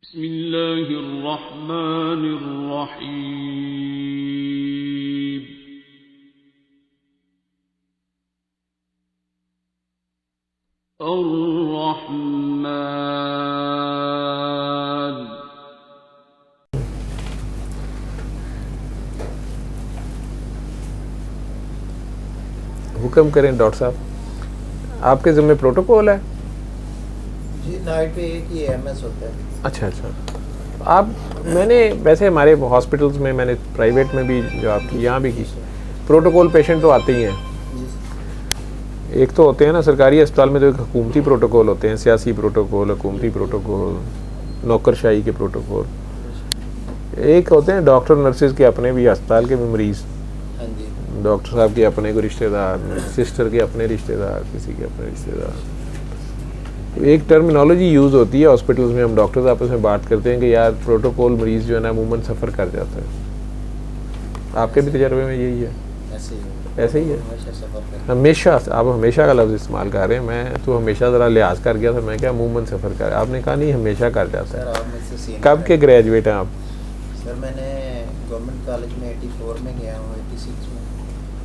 बिस्मिल्लाहिर्रहमानिर्रहीम। अर्रहमान। हुक्म करें डॉक्टर साहब, आपके ज़िम्मे प्रोटोकॉल है? जी, नाइट पे एक ही एमएस होता है। अच्छा। आप मैंने वैसे हमारे हॉस्पिटल्स में, मैंने प्राइवेट में भी जॉब की, यहाँ भी की। प्रोटोकॉल पेशेंट तो आते ही हैं। एक तो होते हैं ना सरकारी अस्पताल में, तो एक हुकूमती प्रोटोकॉल होते हैं, सियासी प्रोटोकॉल, हुकूमती प्रोटोकॉल, नौकरशाही के प्रोटोकॉल। एक होते हैं डॉक्टर नर्सेज के अपने भी अस्पताल के भी मरीज़, डॉक्टर साहब के अपने को रिश्तेदार, सिस्टर के अपने रिश्तेदार, किसी के अपने रिश्तेदार। तो एक टर्मिनोलॉजी यूज़ होती है हॉस्पिटल्स में, हम डॉक्टर्स आपस में बात करते हैं कि यार प्रोटोकॉल मरीज़ जो है ना अमूमन सफ़र कर जाता है। आपके भी तजर्बे में यही है? ऐसे ही है हमेशा। आप हमेशा का लफ्ज़ इस्तेमाल कर रहे हैं, मैं तो हमेशा ज़रा लिहाज कर गया था, मैं क्या अमूमन सफ़र कर, आपने कहा नहीं हमेशा कर जाता है। कब के ग्रेजुएट हैं आप? सर मैंने गवर्नमेंट कॉलेज में 84 में गया हूँ, 86 में,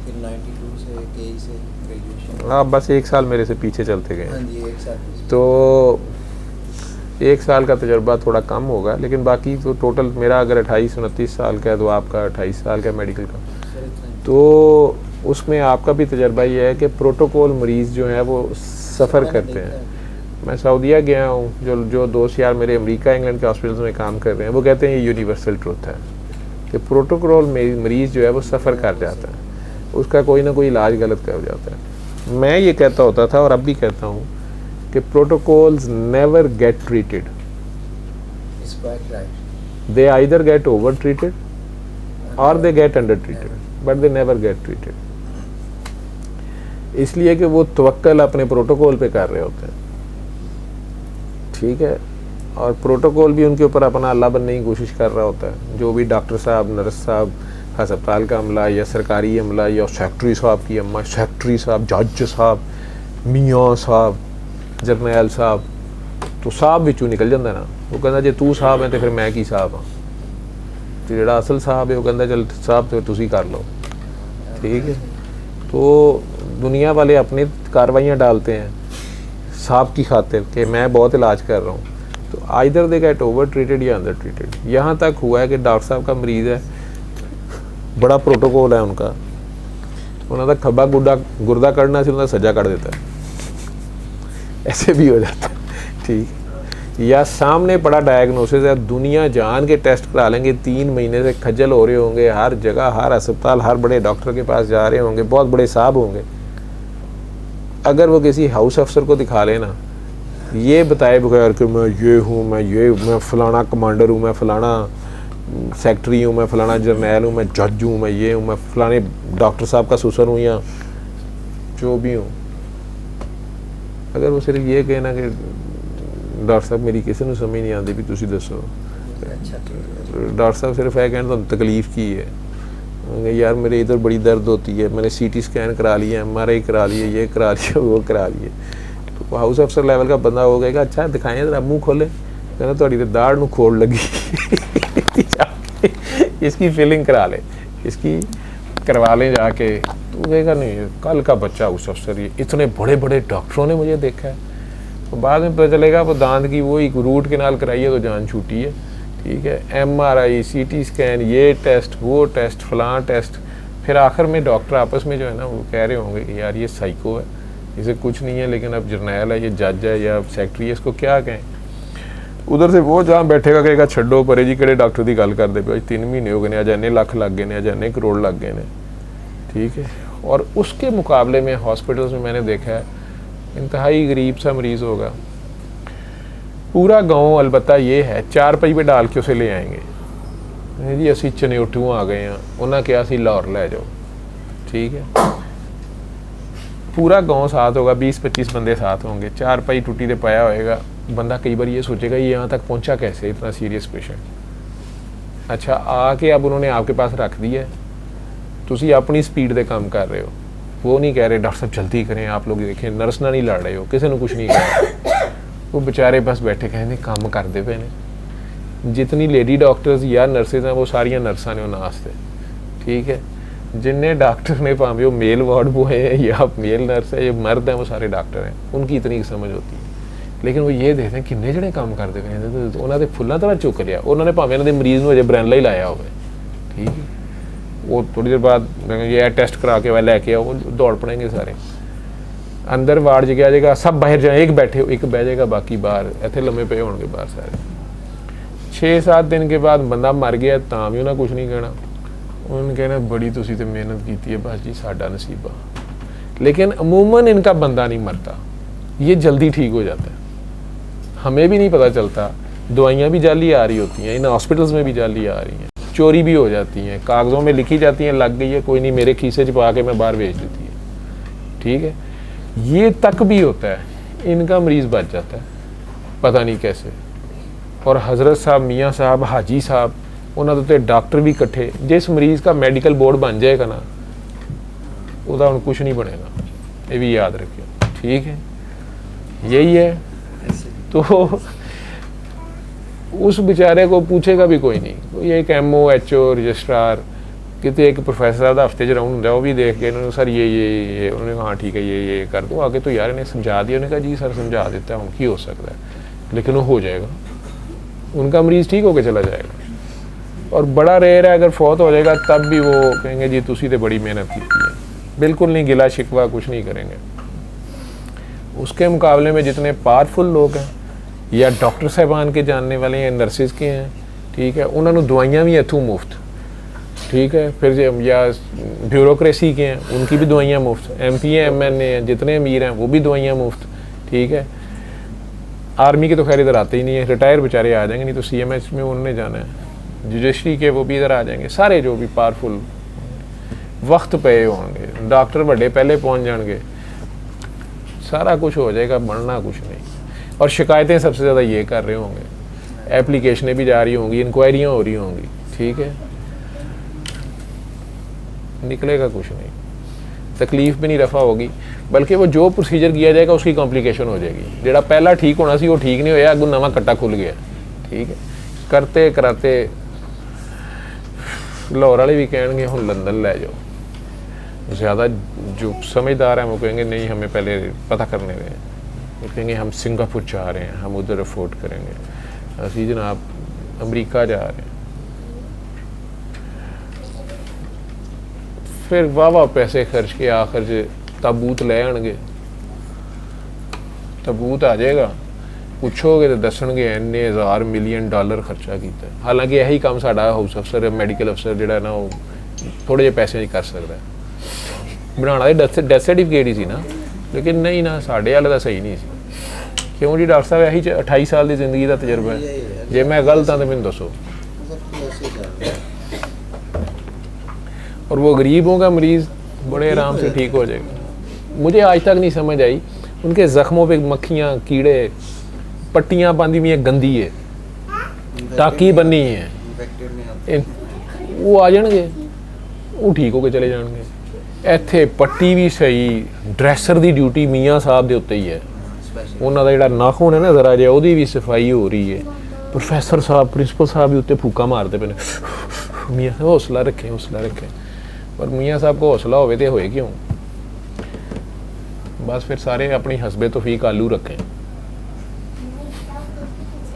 फिर 92 से केई से ग्रेजुएशन। आप बस एक साल मेरे से पीछे चलते गए। हाँ जी, एक साल। तो एक साल का तजर्बा थोड़ा कम होगा, लेकिन बाकी तो टोटल मेरा अगर 28-29 साल का है तो आपका 28 साल का मेडिकल का, तो उसमें आपका भी तजर्बा ये है कि प्रोटोकॉल मरीज़ जो है वो सफ़र करते हैं। मैं सऊदीया गया हूँ, जो दोस्त यार मेरे अमेरिका इंग्लैंड के हॉस्पिटल्स में काम कर रहे हैं, वो कहते हैं ये यूनिवर्सल ट्रुथ है कि प्रोटोकॉल मरीज़ जो है वो सफ़र कर जाता है, उसका कोई ना कोई इलाज गलत कर जाता है। मैं ये कहता होता था और अब भी कहता हूँ कि प्रोटोकॉल्स नेवर गेट ट्रीटेड, दे आइदर गेट ओवर ट्रीटेड और they get under treated, but they never get treated. इसलिए कि वो तवक्कल अपने प्रोटोकॉल पे कर रहे होते हैं, ठीक है, और प्रोटोकॉल भी उनके ऊपर अपना अल्लाह बनने की कोशिश कर रहा होता है। जो भी डॉक्टर साहब, नर्स साहब, अस्पताल का अमला या सरकारी अमला या सेक्रेटरी साहब की अम्मा, सेक्रेटरी साहब, जज साहब, मियाँ साहब, जरनैल साहब, तो साहब विचों निकल जाता ना, वो कहता जे तू साहब है तो फिर मैं की साहब हाँ, तो ਜਿਹੜਾ असल साहब है वो कहता चल साहब तो तुसी कर लो, ठीक है। तो दुनिया वाले अपनी कार्रवाइयाँ डालते हैं साहब की खातिर कि मैं बहुत इलाज कर रहा हूँ, तो either they get over treated या अंडर ट्रीटेड। यहाँ तक हुआ है कि डॉक्टर साहब का मरीज़ है, बड़ा प्रोटोकॉल है उनका, उन्होंने खब्बा गुर्दा कढ़ना से उन्होंने सजा कर देता है, ऐसे भी हो जाता है, ठीक। या सामने पड़ा डायग्नोसिस है, दुनिया जान के टेस्ट करा लेंगे, 3 महीने से खज्जल हो रहे होंगे, हर जगह, हर अस्पताल, हर बड़े डॉक्टर के पास जा रहे होंगे, बहुत बड़े साहब होंगे, अगर वो किसी हाउस अफसर को दिखा लेना, ये बताए बगैर कि मैं ये हूँ, मैं फ़लाना कमांडर हूँ, मैं फ़लाना सेक्रेटरी हूँ, मैं फ़लाना जर्नैल हूँ, मैं जज हूँ, मैं ये हूँ, मैं फ़लाने डॉक्टर साहब का ससुर हूँ या जो भी हूँ, अगर वो सिर्फ ये कहना कि डॉक्टर साहब मेरी किसी को समझ नहीं आती भी तुसी दसो, डॉक्टर साहब सिर्फ है कहना तो तकलीफ़ की है यार, मेरे इधर बड़ी दर्द होती है, मैंने CT स्कैन करा लिया, MRI करा लिए, ये करा लिया, वो करा लिए, तो हाउस अफसर लेवल का बंदा हो गया, अच्छा दिखाएं जरा मुँह खोले, कहना थोड़ी तो दाढ़ नूं खोड़ लगी इसकी फीलिंग करा ले, इसकी करवा लें जाके, तो कहेगा नहीं कल का बच्चा हाउस अफसर, ये इतने बड़े बड़े डॉक्टरों ने मुझे देखा है, तो बाद में पता चलेगा वो दांत की वो एक रूट केनाल कराइए तो जान छूटी है, ठीक है, MRI, CT स्कैन, ये टेस्ट, वो टेस्ट, फलां टेस्ट, फिर आखिर में डॉक्टर आपस में जो है ना वो कह रहे होंगे कि यार ये साइको है, इसे कुछ नहीं है, लेकिन अब जर्नैल है, ये जज है या सेक्रेटरी है, इसको क्या कहें। उधर से वो जहाँ बैठेगा कहेगा छड्डो परे जी किहड़े डॉक्टर की गल करते पे, 3 महीने हो गए ने, अज इन्ने लख लग गए ने, अज इन्ने करोड़ लग गए ने, ठीक है। और उसके मुकाबले में हॉस्पिटल्स में मैंने देखा है इंतहाई गरीब सा मरीज़ होगा, पूरा गांव अलबत्ता ये है 4 पई पे डाल के उसे ले आएंगे जी, असी चनेउटू आ गए हैं, उन्हें कहा असी लाहौर ले जाओ, ठीक है, पूरा गांव साथ होगा, 20-25 बंदे साथ होंगे, 4 पई टुट्टी दे पाया होएगा, बंदा कई बार ये सोचेगा ये यहाँ तक पहुँचा कैसे, इतना सीरियस पेशेंट, अच्छा आके अब उन्होंने आपके पास रख दिया है, तुसी अपनी स्पीड दे काम कर रहे हो, वो नहीं कह रहे डॉक्टर साहब जल्दी करें, आप लोग देखें नर्स ना नहीं लड़ रहे हो, किसी ने कुछ नहीं कहा, वो बेचारे बस बैठे कहने काम करते पे ने, जितनी लेडी डॉक्टर्स या नर्सेज हैं वो सारियां नर्सा ने उन्होंने वास्ते, ठीक है। जिन्ने डॉक्टर ने भावें वो मेल वार्ड बॉय है या मेल नर्स है या मर्द हैं, वो सारे डॉक्टर हैं, उनकी इतनी समझ होती है। लेकिन वो ये देखते हैं किन्ने जने काम करते पे तो उन्होंने फुल्लां तरह चुक लिया, उन्होंने भावें इन्होंने मरीज़ को अजे ब्रैनला ही लाया होवे, ठीक है। वो थोड़ी देर बाद ये टेस्ट करा के वह लैके आओ, वो दौड़ पड़ेंगे सारे अंदर, वार्ड च गया जाएगा, सब बाहर जाए, एक बैठे एक बह जाएगा, बाकी बाहर इतने लम्बे पे होंगे बाहर सारे। 6-7 दिन के बाद बंदा मर गया तां भी उन्हें कुछ नहीं कहना, उन्होंने कहना बड़ी तुसी तो मेहनत की है बस जी, साडा नसीबा। लेकिन अमूमन इनका बंदा नहीं मरता, ये जल्दी ठीक हो जाता है, हमें भी नहीं पता चलता। दवाइयाँ भी जाली आ रही होती हैं, इन हॉस्पिटल्स में भी जाली आ रही हैं, चोरी भी हो जाती हैं, कागज़ों में लिखी जाती हैं लग गई है, कोई नहीं मेरे खीसे च पा के मैं बाहर भेज देती है, ठीक है। ये तक भी होता है, इनका मरीज़ बच जाता है पता नहीं कैसे। और हज़रत साहब, मियाँ साहब, हाजी साहब, उन्होंने तो डॉक्टर भी इकट्ठे, जिस मरीज़ का मेडिकल बोर्ड बन जाएगा ना उसका हम कुछ नहीं बनेगा, ये भी याद रखियो, ठीक है। यही है, तो उस बेचारे को पूछेगा भी कोई नहीं, कोई एक MO HO रजिस्ट्रार कितने एक प्रोफेसर साहब हफ्ते च राउंड होंगे, वो भी देख के इन्होंने सर ये उन्होंने कहा हाँ ठीक है ये कर दो आगे, तो यार इन्हें समझा दिया, उन्होंने कहा जी सर समझा देता है, उनकी हो सकता है, लेकिन वो हो जाएगा, उनका मरीज़ ठीक होकर चला जाएगा। और बड़ा रेयर है अगर फौत हो जाएगा तब भी वो कहेंगे जी तुसी तो बड़ी मेहनत की है, बिल्कुल नहीं गिला शिकवा कुछ नहीं करेंगे। उसके मुकाबले में जितने पावरफुल लोग हैं या डॉक्टर साहबान के जानने वाले हैं, नर्सिस के हैं, ठीक है, उन्होंने दवाइयाँ भी इतों मुफ्त, ठीक है। फिर या ब्यूरोक्रेसी के हैं उनकी भी दवाइयाँ मुफ्त, MP MNA हैं जितने अमीर हैं वो भी दवाइयाँ मुफ्त, ठीक है। आर्मी के तो खैर इधर आते ही नहीं है, रिटायर बेचारे आ जाएंगे, नहीं तो CMH में उन्होंने जाना है, जुडिशरी के वो भी इधर आ जाएंगे, सारे जो भी पावरफुल वक्त पे होंगे, डॉक्टर बड़े पहले पहुँच जाएंगे, सारा कुछ हो जाएगा, बढ़ना कुछ नहीं। और शिकायतें सबसे ज़्यादा ये कर रहे होंगे, एप्लीकेशनें भी जा रही होंगी, इंक्वायरियाँ हो रही होंगी, ठीक है, निकलेगा कुछ नहीं, तकलीफ भी नहीं रफा होगी, बल्कि वो जो प्रोसीजर किया जाएगा उसकी कॉम्प्लिकेशन हो जाएगी। जेड़ा पहला ठीक होना सी वो ठीक नहीं होया, अगू नवा कट्टा खुल गया, ठीक है। करते कराते लाहौर वाले भी कहेंगे हम लंदन ले जाओ, ज़्यादा जो समझदार हैं वो कहेंगे नहीं हमें पहले पता करने दें, वो कहेंगे हम सिंगापुर जा रहे हैं, हम उधर अफोर्ड करेंगे, असी जनाब अमेरिका जा रहे हैं। फिर वाह पैसे खर्च के आखिर च ताबूत ले आएंगे, ताबूत आ जाएगा, पूछोगे तो दसणगे इन्ने $1000 मिलियन खर्चा किया। हालांकि यही काम साडा हाउस अफसर मेडिकल अफसर जिहड़ा ना वो थोड़े जे पैसे कर सकता है, बनाना तो डेथ सर्टिफिकेट ही सी ना, लेकिन नहीं ना साढ़े वाले का सही नहीं सी। क्यों जी डॉक्टर साहब यही 28 साल की जिंदगी का तजर्बा है, जे मैं गलत हाँ तो मैंने दसो। और वो गरीबों का मरीज़ बड़े आराम से ठीक हो जाएगा। मुझे आज तक नहीं समझ आई उनके ज़ख्मों पे मक्खियाँ कीड़े पट्टियाँ बांधी हुई हैं गंदी है, टाकी बनी है, वो आ जाएंगे वो ठीक होके चले जाएंगे। इत्थे पट्टी भी सही, ड्रैसर की ड्यूटी मियाँ साहब के उत्ते ही है, उन्होंने जिहड़ा नाखून है ना जरा जिहा उहदी भी सफाई हो रही है। प्रोफैसर साहब प्रिंसिपल साहब भी उत्ते फूका मारते पे, मियाँ हौसला रखें हौसला रखें, पर मियाँ साहब को हौसला होवे तो होए क्यों, बस फिर सारे अपनी हसबे तौफीक आलू रखें।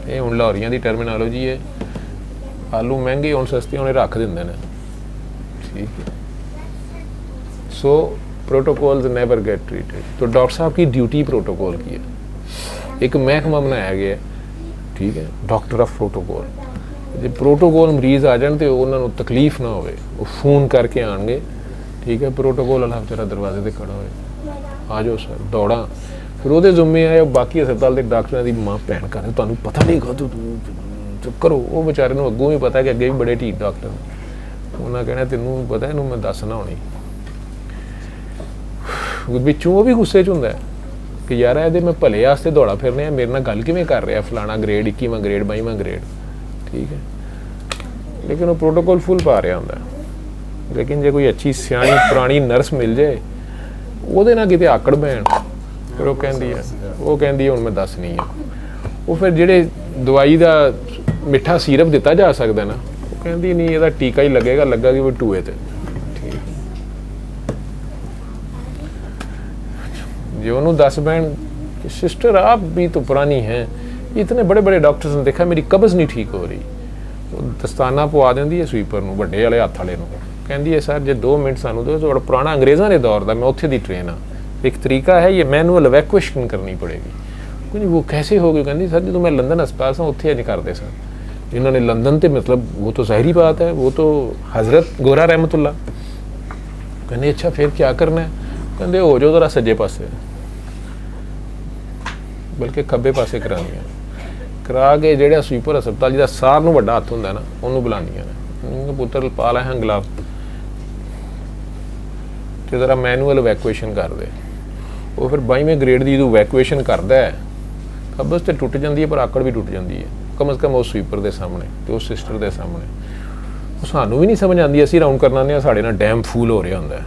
ये हुण लाहौरियां दी टर्मिनोलॉजी है, आलू महंगे होण सस्ते होने रख देंदे ने, ठीक है। सो प्रोटोकॉल्स नेवर गेट ट्रीटेड। तो डॉक्टर साहब की ड्यूटी प्रोटोकॉल की है, एक महकमा बनाया गया है, ठीक है, डॉक्टर ऑफ प्रोटोकॉल। जो प्रोटोकॉल मरीज़ आ जाए तो उन्होंने तकलीफ ना होवे, वो फोन करके आएंगे, ठीक है, प्रोटोकॉल वाला बेचारा दरवाजे से खड़ा होए, आ जाओ सर दौड़ा, फिर वो जुम्मे आए बाकी अस्पताल के डॉक्टरों की मां भैन कर तुहानू पता नहीं गा तू करो, वो बेचारे को अगों भी पता कि अगे भी बड़े ढीठ डॉक्टर, उन्हें कहना तेनों पता इनू मैं दसना होनी, बिचों वो भी गुस्से च हुंदा है कि यार ये मैं भले वास्ते दौड़ा फिरने, मेरे नाल गल किवें कर रहा फलाना ग्रेड 21वां ग्रेड 22वां ग्रेड, ठीक है, लेकिन वो प्रोटोकॉल फुल पा रहा होंदा। लेकिन जो कोई अच्छी सियाणी पुरानी नर्स मिल जाए ਉਹਦੇ ਨਾਲ किते आकड़ बैन, फिर वो कहती है हुण मैं दस नहीं है, वो फिर ਜਿਹੜੇ दवाई का ਮਿੱਠਾ ਸੀਰਪ ਦਿੱਤਾ ਜਾ ਸਕਦਾ ਨਾ, ਉਹ ਕਹਿੰਦੀ ਨਹੀਂ ਇਹਦਾ ਟੀਕਾ ਹੀ ਲੱਗੇਗਾ, ਲੱਗਾ ਕਿ ਉਹ ਟੂਏ ਤੇ। ਠੀਕ, ਜੇ ਉਹਨੂੰ ਦੱਸ ਬੈਣ कि सिस्टर आप भी तो पुरानी हैं, इतने बड़े बड़े डॉक्टर्स ने देखा मेरी कब्ज़ नहीं ठीक हो रही, तो दस्ताना पवा देंदी है स्वीपर ਨੂੰ ਵੱਡੇ ਵਾਲੇ ਹੱਥ ਵਾਲੇ ਨੂੰ, ਕਹਿੰਦੀ ਹੈ ਸਰ ਜੇ 2 ਮਿੰਟ ਸਾਨੂੰ ਦਿਓ, ਥੋੜਾ ਪੁਰਾਣਾ ਅੰਗਰੇਜ਼ਾਂ ਦੇ ਦੌਰ ਦਾ, मैं ਉੱਥੇ ਦੀ ट्रेन हाँ, एक तरीका है ये मैनुअल इवैक्यूएशन करनी पड़ेगी। कुछ वो कैसे हो गई, कहती सर जो मैं लंदन अस्पताल से उत्थे अज करते सर, इन्होंने लंदन तो मतलब वो तो ज़ाहिरी बात है, वो तो हज़रत गोरा रहमतुल्ला। कहते अच्छा फिर क्या करना है, कहते हो जाओ जरा सज्जे पासे, बल्कि खब्बे पासे करानी है, करा के ਜਿਹੜਾ ਸਵੀਪਰ ਹਸਪਤਾਲ ਜਿਹਦਾ ਸਾਰ ਨੂੰ ਵੱਡਾ ਹੱਥ ਹੁੰਦਾ ਨਾ ਉਹਨੂੰ ਬੁਲਾਉਂਦੀਆਂ ਨੇ, ਪੁੱਤਰ ਪਾ ਲੈ ਹਾਂ ਗਲਾਵ ਤੇ ਜ਼ਰਾ ਮੈਨੂਅਲ ਇਵੈਕੂਏਸ਼ਨ ਕਰ ਦੇ। ਉਹ ਫਿਰ 22ਵੇਂ ਗ੍ਰੇਡ ਦੀ ਜਦੋਂ ਇਵੈਕੂਏਸ਼ਨ ਕਰਦਾ ਹੈ, ਕਬਜ਼ ਤੇ ਟੁੱਟ ਜਾਂਦੀ ਹੈ ਪਰ ਆਕੜ ਵੀ ਟੁੱਟ ਜਾਂਦੀ ਹੈ, ਕਮ ਸੇ ਕਮ ਉਸ ਸਵੀਪਰ ਦੇ ਸਾਹਮਣੇ ਤੇ ਉਸ ਸਿਸਟਰ ਦੇ ਸਾਹਮਣੇ। ਉਹ ਸਾਨੂੰ ਵੀ ਨਹੀਂ ਸਮਝ ਆਉਂਦੀ, ਅਸੀਂ ਰਾਉਂਡ ਕਰਨ ਆਉਂਦੇ ਹਾਂ, ਸਾਡੇ ਨਾਲ ਡੈਮ ਫੂਲ ਹੋ ਰਿਹਾ ਹੁੰਦਾ।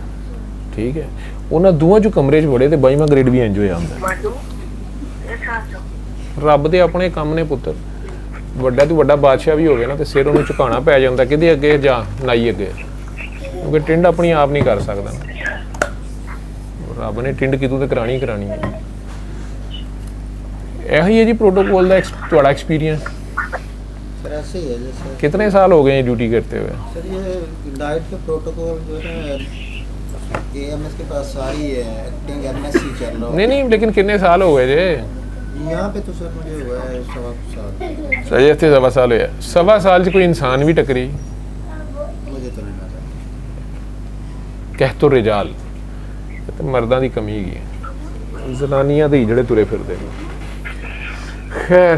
ਠੀਕ ਹੈ, ਉਹਨਾਂ ਦੋਵਾਂ 'ਚੋਂ ਕਮਰੇ 'ਚ ਵੜੇ ਤੇ 22ਵਾਂ ਗ੍ਰੇਡ ਵੀ ਇੰਜ ਹੋਇਆ ਹੁੰਦਾ। ਰੱਬ ਦੇ ਆਪਣੇ ਕੰਮ ਨੇ ਪੁੱਤਰ, ਵੱਡਾ ਤੋਂ ਵੱਡਾ ਬਾਦਸ਼ਾਹ ਵੀ ਹੋਵੇ ਨਾ ਤੇ ਸਿਰ ਉਹਨੂੰ ਝੁਕਾਉਣਾ ਪੈ ਜਾਂਦਾ, ਕਿਹਦੇ ਅੱਗੇ ਜਾਂ ਨਾਈ ਅੱਗੇ, ਕਿਉਂਕਿ ਟਿੰਡ ਆਪਣੀ ਆਪ ਨਹੀਂ ਕਰ ਸਕਦਾ, ਰੱਬ ਨੇ ਟਿੰਡ ਕਿਤੋਂ ਤੇ ਕਰਾਣੀ ਕਰਾਣੀ ਹੈ। ਇਹੋ ਹੀ ਹੈ ਜੀ प्रोटोकॉल ਦਾ ਤੁਹਾਡਾ एक्सपीरियंस? सर ऐसे ही है जैसे। कितने साल हो गए ड्यूटी करते हुए? सर ये डाइट के प्रोटोकॉल जो है एएमएस के पास सारी है, एक्टिंग एमएससी चल रहा है। नहीं लेकिन कितने साल हो गए जे यहाँ पे? तो सर मुझे हुआ है 1.25 साल। सही है, 1.25 साल हुआ। 1.25 साल से कोई इंसान भी टकरी? मुझे तो नहीं लगता। कह तो रिजाल तो मर्दां दी कमी है, जनानियां दे जड़े तुरे फिरदे ने। खैर